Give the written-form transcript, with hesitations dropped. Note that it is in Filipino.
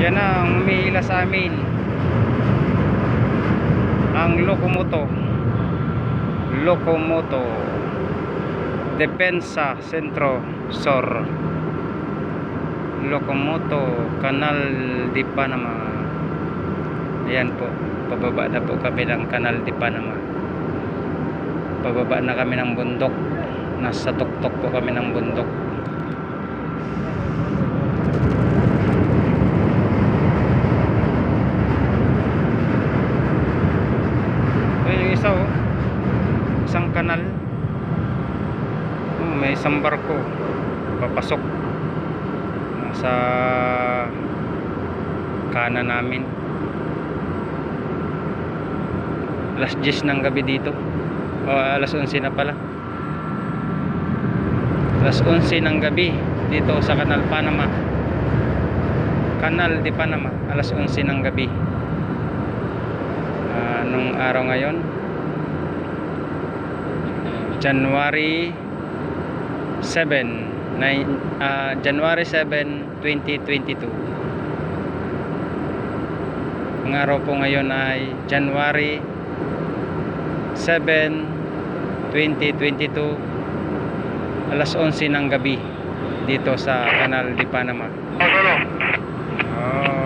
Yan ang umiila sa amin, ang Locomoto Depensa Centro Sur, Locomoto Canal de Panama. Ayan po, pababa na po kami ng Canal de Panama. Pababa na kami ng bundok. Nasa tuktok po kami ng bundok. Yung isa, oh, isang kanal, may isang barko papasok sa kanan namin. Alas 10 ng gabi dito, o alas 11 na pala, alas 11 ng gabi dito sa Canal Panama, Canal de Panama. Alas 11 ng gabi. Nung araw ngayon, January 7, 2022. Ang araw po ngayon ay January 7, 2022, alas 11 ng gabi dito sa Canal de Panama. Oh.